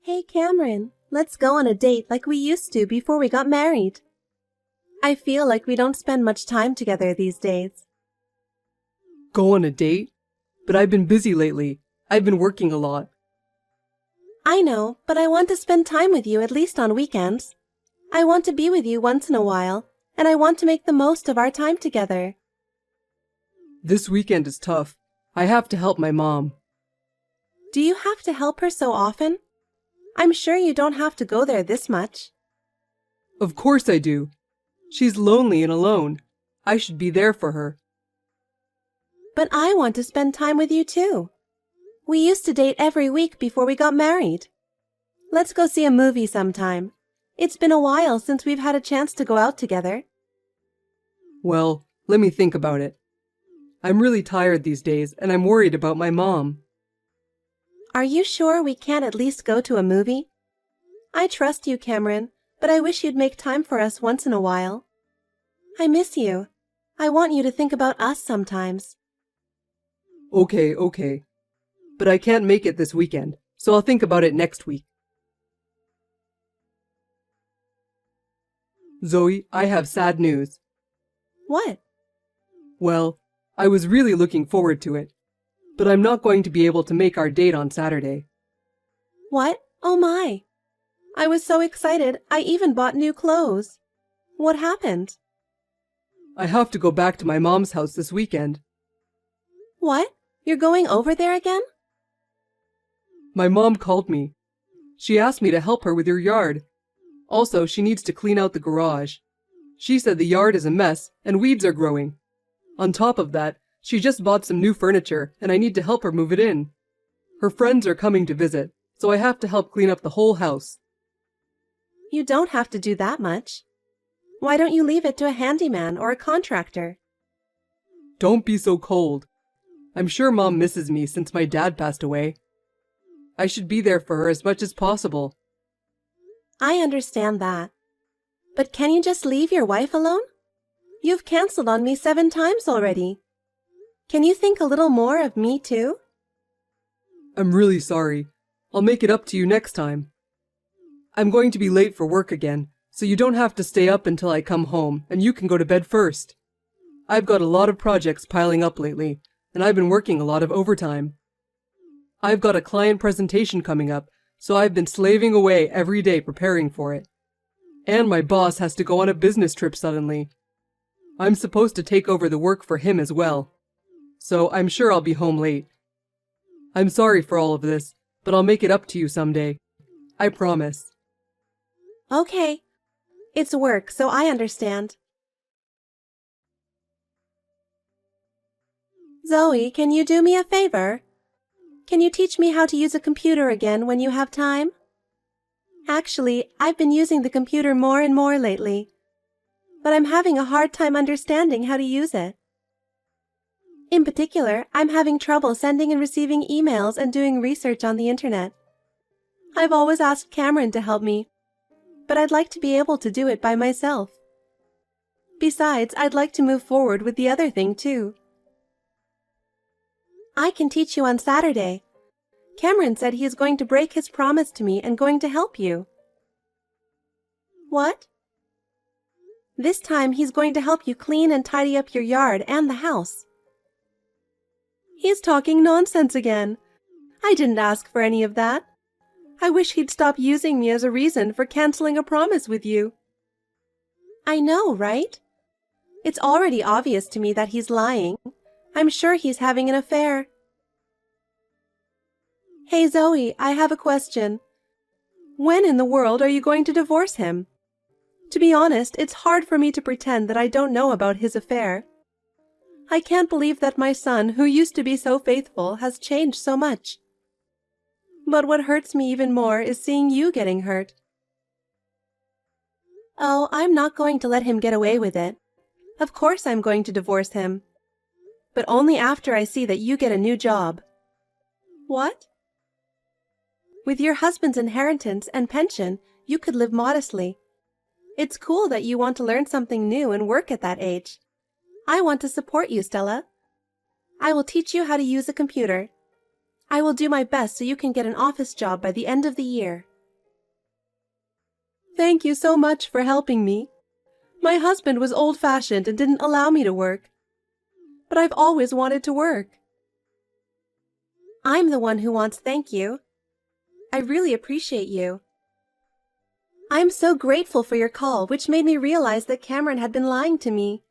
Hey Cameron, let's go on a date like we used to before we got married. I feel like we don't spend much time together these days. Go on a date? But I've been busy lately. I've been working a lot. I know, but I want to spend time with you at least on weekends. I want to be with you once in a while, and I want to make the most of our time together. This weekend is tough. I have to help my mom. Do you have to help her so often? I'm sure you don't have to go there this much. Of course I do. She's lonely and alone. I should be there for her. But I want to spend time with you too. We used to date every week before we got married. Let's go see a movie sometime. It's been a while since we've had a chance to go out together. Well, let me think about it. I'm really tired these days and I'm worried about my mom. Are you sure we can't at least go to a movie? I trust you, Cameron, but I wish you'd make time for us once in a while. I miss you. I want you to think about us sometimes. Okay. But I can't make it this weekend, so I'll think about it next week. Zoe, I have sad news. What? Well, I was really looking forward to it, but I'm not going to be able to make our date on Saturday. What? Oh my! I was so excited, I even bought new clothes. What happened? I have to go back to my mom's house this weekend. What? You're going over there again? My mom called me. She asked me to help her with your yard. Also, she needs to clean out the garage. She said the yard is a mess and weeds are growing. On top of that, she just bought some new furniture and I need to help her move it in. Her friends are coming to visit, so I have to help clean up the whole house. You don't have to do that much. Why don't you leave it to a handyman or a contractor? Don't be so cold. I'm sure Mom misses me since my dad passed away. I should be there for her as much as possible. I understand that. But can you just leave your wife alone? You've canceled on me 7 times already. Can you think a little more of me too? I'm really sorry. I'll make it up to you next time. I'm going to be late for work again, so you don't have to stay up until I come home and you can go to bed first. I've got a lot of projects piling up lately, and I've been working a lot of overtime. I've got a client presentation coming up, so I've been slaving away every day preparing for it. And my boss has to go on a business trip suddenly. I'm supposed to take over the work for him as well, so I'm sure I'll be home late. I'm sorry for all of this, but I'll make it up to you someday. I promise. Okay. It's work, so I understand. Zoe, can you do me a favor? Can you teach me how to use a computer again when you have time? Actually, I've been using the computer more and more lately, but I'm having a hard time understanding how to use it. In particular, I'm having trouble sending and receiving emails and doing research on the internet. I've always asked Cameron to help me, but I'd like to be able to do it by myself. Besides, I'd like to move forward with the other thing too. I can teach you on Saturday. Cameron said he is going to break his promise to me and going to help you. What? This time he's going to help you clean and tidy up your yard and the house. He's talking nonsense again. I didn't ask for any of that. I wish he'd stop using me as a reason for canceling a promise with you. I know, right? It's already obvious to me that he's lying. I'm sure he's having an affair. Hey Zoe, I have a question. When in the world are you going to divorce him? To be honest, it's hard for me to pretend that I don't know about his affair. I can't believe that my son, who used to be so faithful, has changed so much. But what hurts me even more is seeing you getting hurt. Oh, I'm not going to let him get away with it. Of course I'm going to divorce him. But only after I see that you get a new job. What? With your husband's inheritance and pension, you could live modestly. It's cool that you want to learn something new and work at that age. I want to support you, Stella. I will teach you how to use a computer. I will do my best so you can get an office job by the end of the year. Thank you so much for helping me. My husband was old-fashioned and didn't allow me to work. But I've always wanted to work. I'm the one who wants thank you. I really appreciate you. I'm so grateful for your call, which made me realize that Cameron had been lying to me.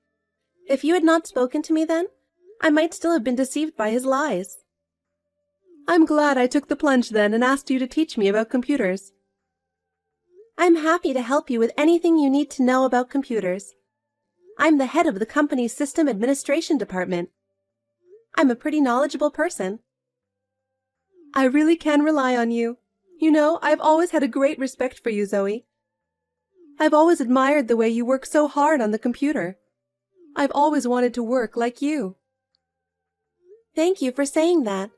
If you had not spoken to me then, I might still have been deceived by his lies. I'm glad I took the plunge then and asked you to teach me about computers. I'm happy to help you with anything you need to know about computers. I'm the head of the company's system administration department. I'm a pretty knowledgeable person. I really can rely on you. You know, I've always had a great respect for you, Zoe. I've always admired the way you work so hard on the computer. I've always wanted to work like you. Thank you for saying that.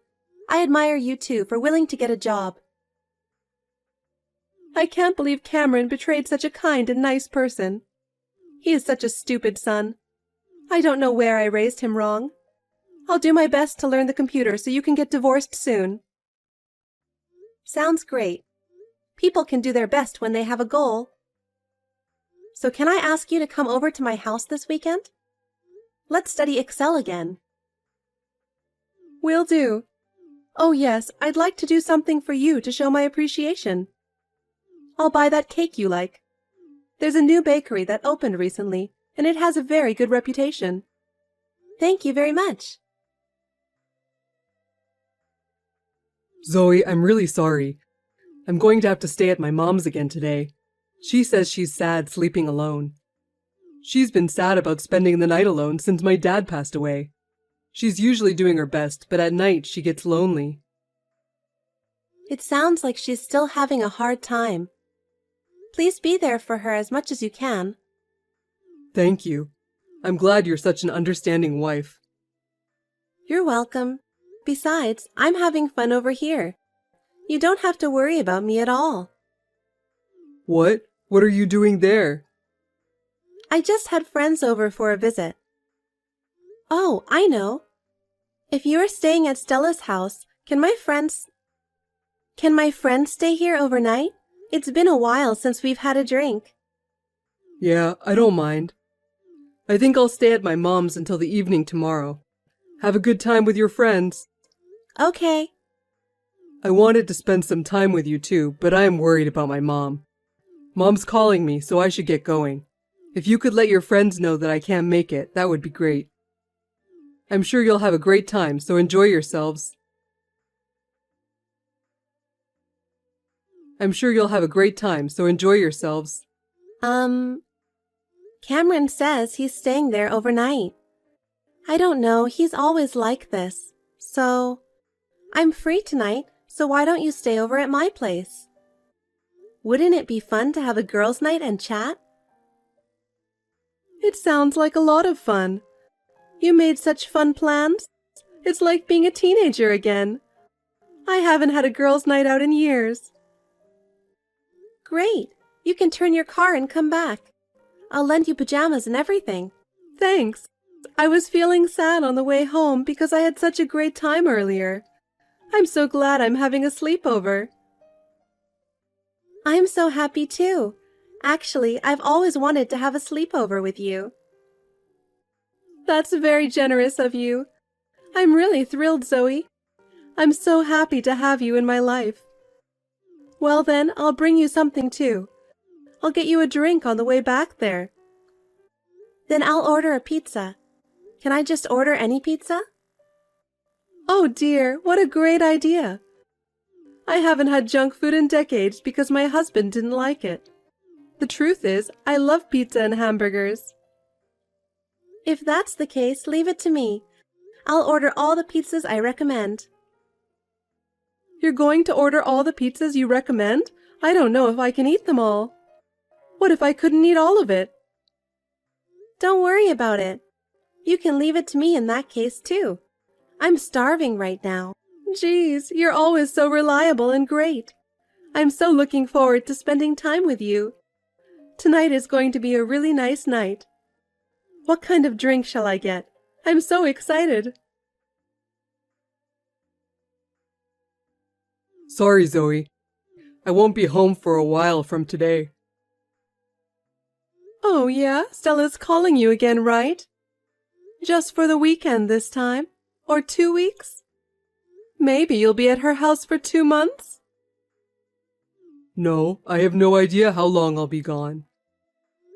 I admire you too for willing to get a job. I can't believe Cameron betrayed such a kind and nice person. He is such a stupid son. I don't know where I raised him wrong. I'll do my best to learn the computer so you can get divorced soon. Sounds great. People can do their best when they have a goal. So can I ask you to come over to my house this weekend? Let's study Excel again. Will do. Oh yes, I'd like to do something for you to show my appreciation. I'll buy that cake you like. There's a new bakery that opened recently, and it has a very good reputation. Thank you very much. Zoe, I'm really sorry. I'm going to have to stay at my mom's again today. She says she's sad sleeping alone. She's been sad about spending the night alone since my dad passed away. She's usually doing her best, but at night she gets lonely. It sounds like she's still having a hard time. Please be there for her as much as you can. Thank you. I'm glad you're such an understanding wife. You're welcome. Besides, I'm having fun over here. You don't have to worry about me at all. What? What are you doing there? I just had friends over for a visit. Oh, I know. If you are staying at Stella's house, can my friends stay here overnight? It's been a while since we've had a drink. Yeah, I don't mind. I think I'll stay at my mom's until the evening tomorrow. Have a good time with your friends. Okay. I wanted to spend some time with you too, but I am worried about my mom. Mom's calling me, so I should get going. If you could let your friends know that I can't make it, that would be great. I'm sure you'll have a great time, so enjoy yourselves. Cameron says he's staying there overnight. I don't know, he's always like this. So, I'm free tonight, so why don't you stay over at my place? Wouldn't it be fun to have a girls' night and chat? It sounds like a lot of fun. You made such fun plans. It's like being a teenager again. I haven't had a girls' night out in years. Great. You can turn your car and come back. I'll lend you pajamas and everything. Thanks. I was feeling sad on the way home because I had such a great time earlier. I'm so glad I'm having a sleepover. I'm so happy too. Actually, I've always wanted to have a sleepover with you. That's very generous of you. I'm really thrilled, Zoe. I'm so happy to have you in my life. Well then, I'll bring you something too. I'll get you a drink on the way back there. Then I'll order a pizza. Can I just order any pizza? Oh dear, what a great idea. I haven't had junk food in decades because my husband didn't like it. The truth is, I love pizza and hamburgers. If that's the case, leave it to me. I'll order all the pizzas I recommend. You're going to order all the pizzas you recommend? I don't know if I can eat them all. What if I couldn't eat all of it? Don't worry about it. You can leave it to me in that case too. I'm starving right now. Geez, you're always so reliable and great. I'm so looking forward to spending time with you. Tonight is going to be a really nice night. What kind of drink shall I get? I'm so excited. Sorry, Zoe. I won't be home for a while from today. Oh yeah, Stella's calling you again, right? Just for the weekend this time? Or 2 weeks? Maybe you'll be at her house for 2 months? No, I have no idea how long I'll be gone.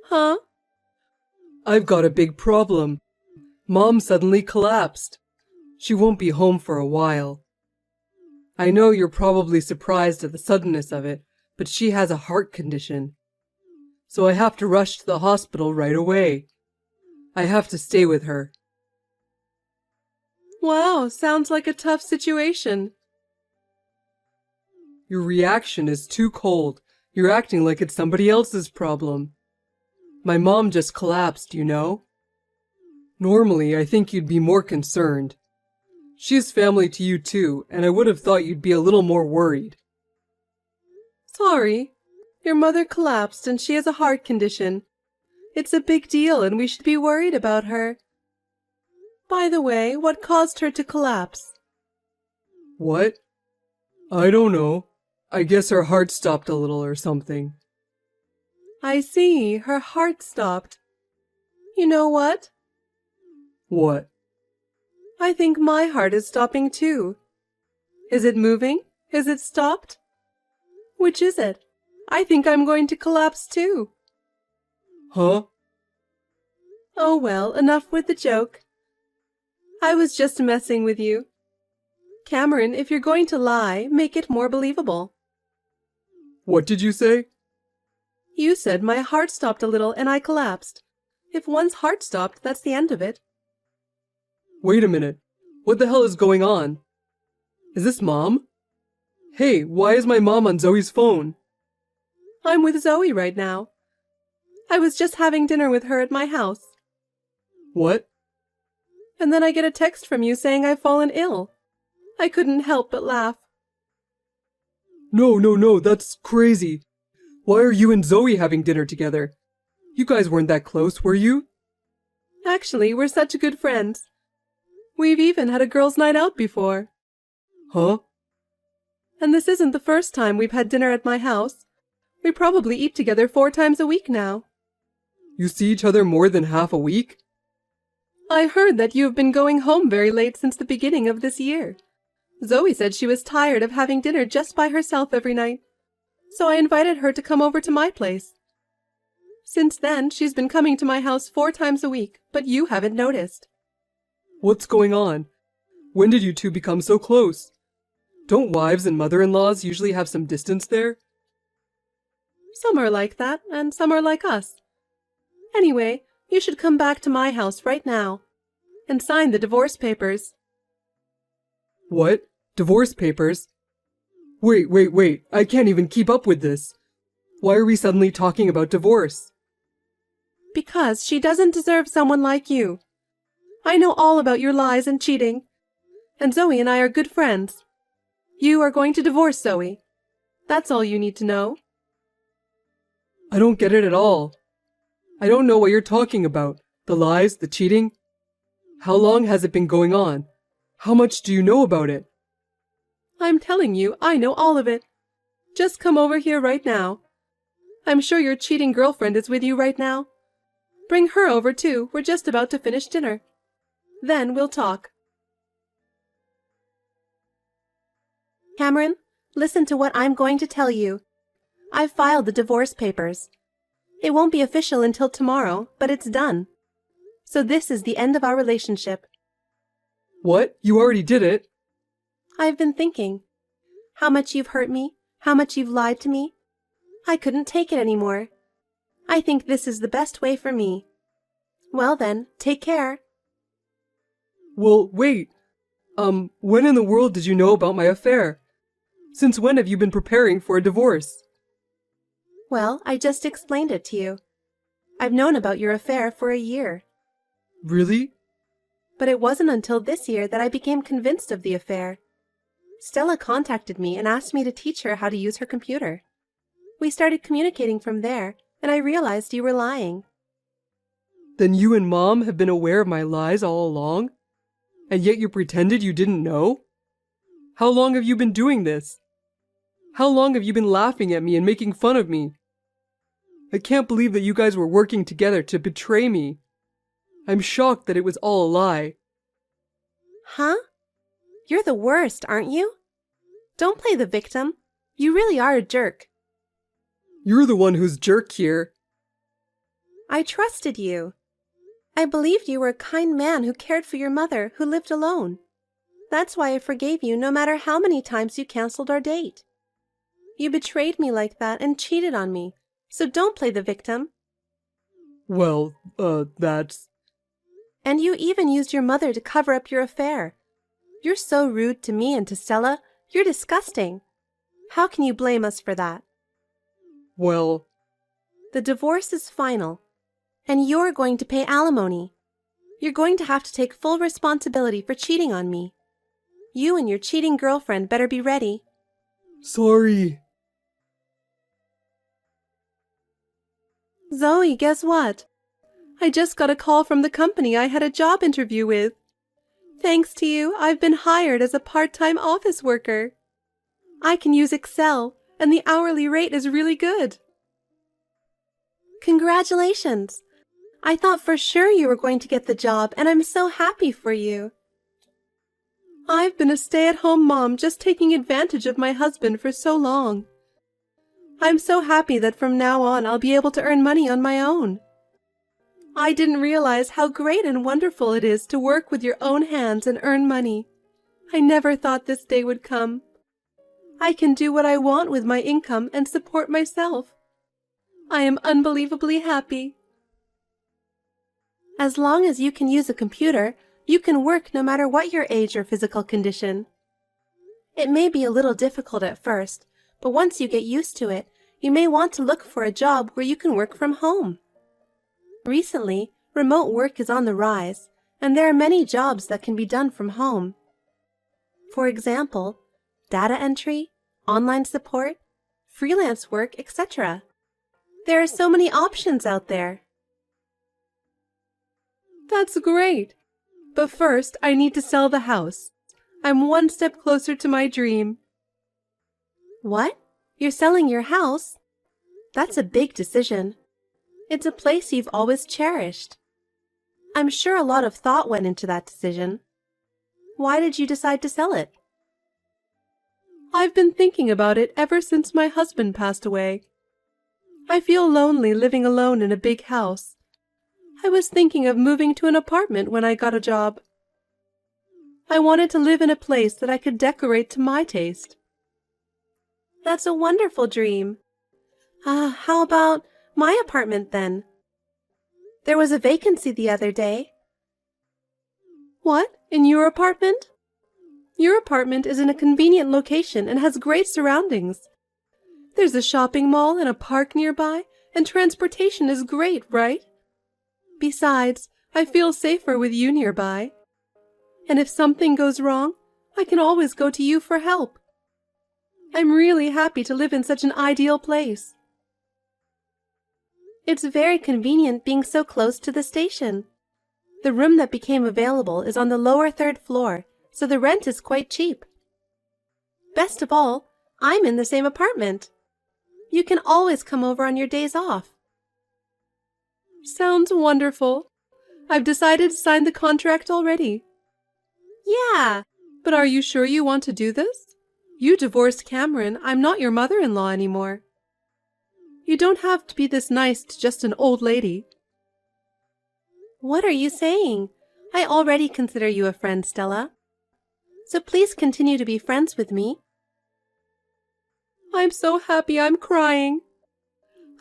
Huh? I've got a big problem. Mom suddenly collapsed. She won't be home for a while. I know you're probably surprised at the suddenness of it, but she has a heart condition. So I have to rush to the hospital right away. I have to stay with her. Wow, sounds like a tough situation. Your reaction is too cold. You're acting like it's somebody else's problem. My mom just collapsed, you know? Normally, I think you'd be more concerned. She's family to you too, and I would have thought you'd be a little more worried. Sorry. Your mother collapsed and she has a heart condition. It's a big deal and we should be worried about her. By the way, what caused her to collapse? What? I don't know. I guess her heart stopped a little or something. I see, her heart stopped. You know what? What? I think my heart is stopping too. Is it moving? Is it stopped? Which is it? I think I'm going to collapse too. Huh? Oh well, enough with the joke. I was just messing with you. Cameron, if you're going to lie, make it more believable. What did you say? You said my heart stopped a little and I collapsed. If one's heart stopped, that's the end of it. Wait a minute. What the hell is going on? Is this Mom? Hey, why is my mom on Zoe's phone? I'm with Zoe right now. I was just having dinner with her at my house. What? And then I get a text from you saying I've fallen ill. I couldn't help but laugh. No, that's crazy. Why are you and Zoe having dinner together? You guys weren't that close, were you? Actually, we're such good friends. We've even had a girls' night out before. Huh? And this isn't the first time we've had dinner at my house. We probably eat together 4 times a week now. You see each other more than half a week? I heard that you have been going home very late since the beginning of this year. Zoe said she was tired of having dinner just by herself every night, so I invited her to come over to my place. Since then, she's been coming to my house 4 times a week, but you haven't noticed. What's going on? When did you two become so close? Don't wives and mother-in-laws usually have some distance there? Some are like that, and some are like us. Anyway, you should come back to my house right now and sign the divorce papers. What? Divorce papers? Wait, I can't even keep up with this. Why are we suddenly talking about divorce? Because she doesn't deserve someone like you. I know all about your lies and cheating, and Zoe and I are good friends. You are going to divorce Zoe. That's all you need to know. I don't get it at all. I don't know what you're talking about. The lies, the cheating. How long has it been going on? How much do you know about it? I'm telling you, I know all of it. Just come over here right now. I'm sure your cheating girlfriend is with you right now. Bring her over too. We're just about to finish dinner. Then we'll talk. Cameron, listen to what I'm going to tell you. I've filed the divorce papers. It won't be official until tomorrow, but it's done. So this is the end of our relationship. What? You already did it? I've been thinking. How much you've hurt me, how much you've lied to me. I couldn't take it anymore. I think this is the best way for me. Well then, take care. Well, wait. When in the world did you know about my affair? Since when have you been preparing for a divorce? Well, I just explained it to you. I've known about your affair for a year. Really? But it wasn't until this year that I became convinced of the affair. Stella contacted me and asked me to teach her how to use her computer. We started communicating from there, and I realized you were lying. Then you and Mom have been aware of my lies all along? And yet you pretended you didn't know? How long have you been doing this? How long have you been laughing at me and making fun of me? I can't believe that you guys were working together to betray me. I'm shocked that it was all a lie. Huh? You're the worst, aren't you? Don't play the victim. You really are a jerk. You're the one who's jerk here. I trusted you. I believed you were a kind man who cared for your mother, who lived alone. That's why I forgave you no matter how many times you canceled our date. You betrayed me like that and cheated on me, so don't play the victim. Well, that's... And you even used your mother to cover up your affair. You're so rude to me and to Stella. You're disgusting. How can you blame us for that? Well... The divorce is final, and you're going to pay alimony. You're going to have to take full responsibility for cheating on me. You and your cheating girlfriend better be ready. Sorry. Zoe, guess what? I just got a call from the company I had a job interview with. Thanks to you, I've been hired as a part-time office worker. I can use Excel, and the hourly rate is really good. Congratulations! I thought for sure you were going to get the job, and I'm so happy for you. I've been a stay-at-home mom just taking advantage of my husband for so long. I'm so happy that from now on I'll be able to earn money on my own. I didn't realize how great and wonderful it is to work with your own hands and earn money. I never thought this day would come. I can do what I want with my income and support myself. I am unbelievably happy. As long as you can use a computer, you can work no matter what your age or physical condition. It may be a little difficult at first, but once you get used to it, you may want to look for a job where you can work from home. Recently, remote work is on the rise, and there are many jobs that can be done from home. For example, data entry, online support, freelance work, etc. There are so many options out there. That's great! But first, I need to sell the house. I'm one step closer to my dream. What? You're selling your house? That's a big decision. It's a place you've always cherished. I'm sure a lot of thought went into that decision. Why did you decide to sell it? I've been thinking about it ever since my husband passed away. I feel lonely living alone in a big house. I was thinking of moving to an apartment when I got a job. I wanted to live in a place that I could decorate to my taste. That's a wonderful dream. How about my apartment then? There was a vacancy the other day. What? In your apartment? Your apartment is in a convenient location and has great surroundings. There's a shopping mall and a park nearby, and transportation is great, right? Besides, I feel safer with you nearby. And if something goes wrong, I can always go to you for help. I'm really happy to live in such an ideal place. It's very convenient being so close to the station. The room that became available is on the lower 3rd floor, so the rent is quite cheap. Best of all, I'm in the same apartment. You can always come over on your days off. Sounds wonderful. I've decided to sign the contract already. Yeah, but are you sure you want to do this? You divorced Cameron. I'm not your mother-in-law anymore. You don't have to be this nice to just an old lady. What are you saying? I already consider you a friend, Stella. So please continue to be friends with me. I'm so happy I'm crying.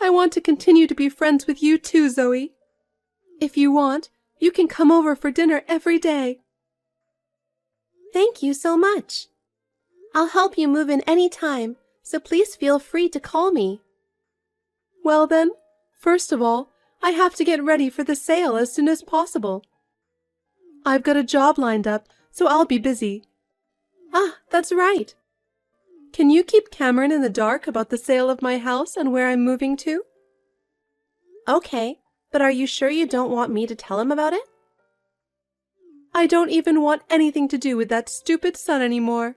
I want to continue to be friends with you too, Zoe. If you want, you can come over for dinner every day. Thank you so much. I'll help you move in any time, so please feel free to call me. Well then, first of all, I have to get ready for the sale as soon as possible. I've got a job lined up, so I'll be busy. That's right. Can you keep Cameron in the dark about the sale of my house and where I'm moving to? Okay, but are you sure you don't want me to tell him about it? I don't even want anything to do with that stupid son anymore.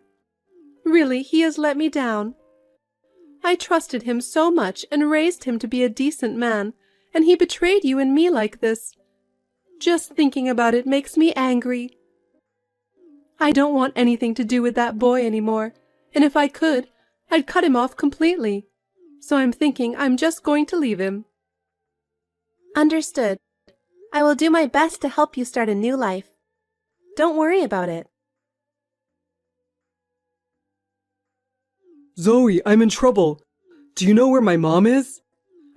Really, he has let me down. I trusted him so much and raised him to be a decent man, and he betrayed you and me like this. Just thinking about it makes me angry. I don't want anything to do with that boy anymore, and if I could, I'd cut him off completely. So I'm thinking I'm just going to leave him. Understood. I will do my best to help you start a new life. Don't worry about it. Zoe, I'm in trouble. Do you know where my mom is?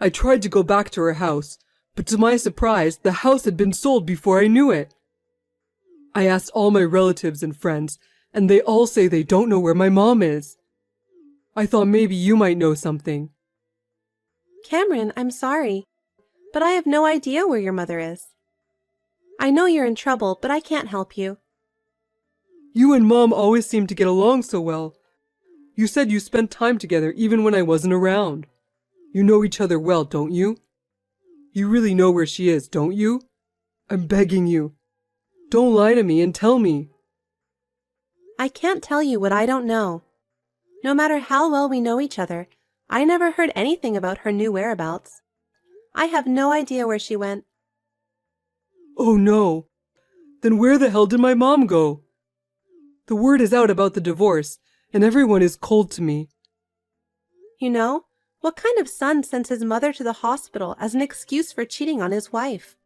I tried to go back to her house, but to my surprise, the house had been sold before I knew it. I asked all my relatives and friends, and they all say they don't know where my mom is. I thought maybe you might know something. Cameron, I'm sorry, but I have no idea where your mother is. I know you're in trouble, but I can't help you. You and Mom always seem to get along so well. You said you spent time together even when I wasn't around. You know each other well, don't you? You really know where she is, don't you? I'm begging you. Don't lie to me and tell me. I can't tell you what I don't know. No matter how well we know each other, I never heard anything about her new whereabouts. I have no idea where she went. Oh no. Then where the hell did my mom go? The word is out about the divorce, and everyone is cold to me. You know, what kind of son sends his mother to the hospital as an excuse for cheating on his wife?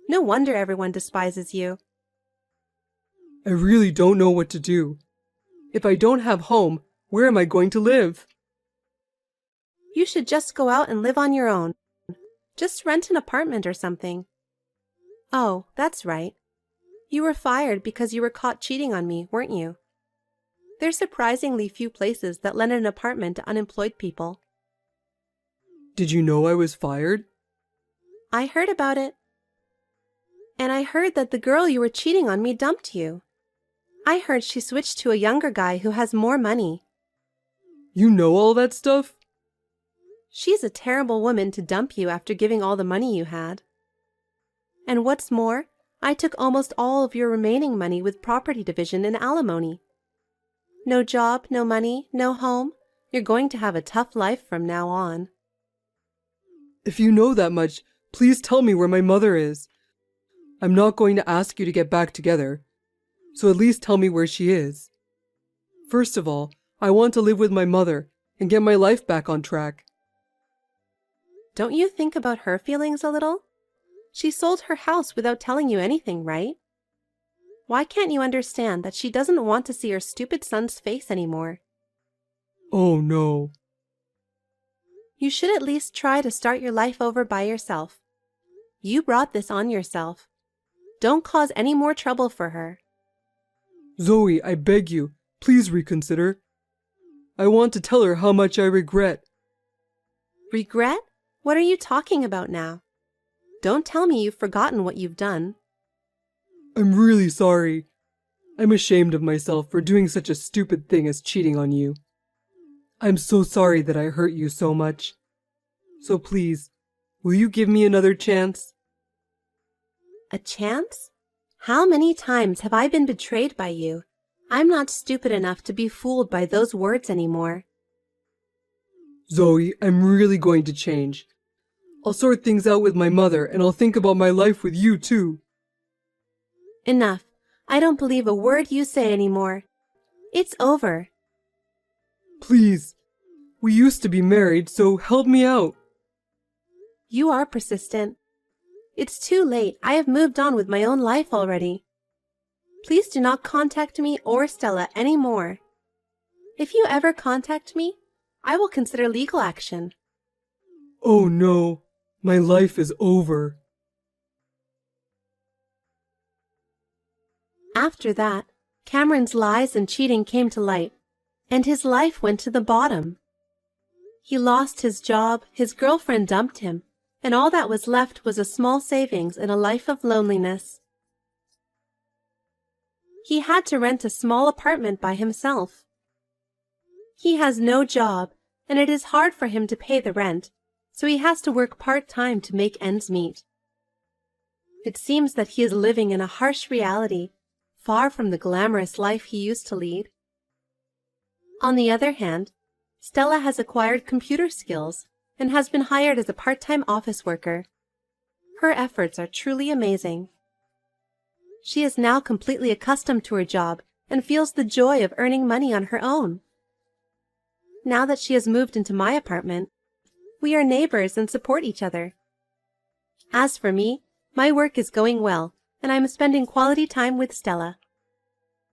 No wonder everyone despises you. I really don't know what to do. If I don't have home, where am I going to live? You should just go out and live on your own. Just rent an apartment or something. Oh, that's right. You were fired because you were caught cheating on me, weren't you? There's surprisingly few places that lend an apartment to unemployed people. Did you know I was fired? I heard about it. And I heard that the girl you were cheating on me dumped you. I heard she switched to a younger guy who has more money. You know all that stuff? She's a terrible woman to dump you after giving all the money you had. And what's more, I took almost all of your remaining money with property division and alimony. No job, no money, no home. You're going to have a tough life from now on. If you know that much, please tell me where my mother is. I'm not going to ask you to get back together, so at least tell me where she is. First of all, I want to live with my mother and get my life back on track. Don't you think about her feelings a little? She sold her house without telling you anything, right? Why can't you understand that she doesn't want to see her stupid son's face anymore? Oh no. You should at least try to start your life over by yourself. You brought this on yourself. Don't cause any more trouble for her. Zoe, I beg you, please reconsider. I want to tell her how much I regret. Regret? What are you talking about now? Don't tell me you've forgotten what you've done. I'm really sorry. I'm ashamed of myself for doing such a stupid thing as cheating on you. I'm so sorry that I hurt you so much. So please, will you give me another chance? A chance? How many times have I been betrayed by you? I'm not stupid enough to be fooled by those words anymore. Zoe, I'm really going to change. I'll sort things out with my mother and I'll think about my life with you too. Enough. I don't believe a word you say anymore. It's over. Please. We used to be married, so help me out. You are persistent. It's too late. I have moved on with my own life already. Please do not contact me or Stella anymore. If you ever contact me, I will consider legal action. Oh no, my life is over. After that, Cameron's lies and cheating came to light, and his life went to the bottom. He lost his job, his girlfriend dumped him, and all that was left was a small savings and a life of loneliness. He had to rent a small apartment by himself. He has no job, and it is hard for him to pay the rent, so he has to work part-time to make ends meet. It seems that he is living in a harsh reality, far from the glamorous life he used to lead. On the other hand, Stella has acquired computer skills and has been hired as a part-time office worker. Her efforts are truly amazing. She is now completely accustomed to her job and feels the joy of earning money on her own. Now that she has moved into my apartment, we are neighbors and support each other. As for me, my work is going well, and I am spending quality time with Stella.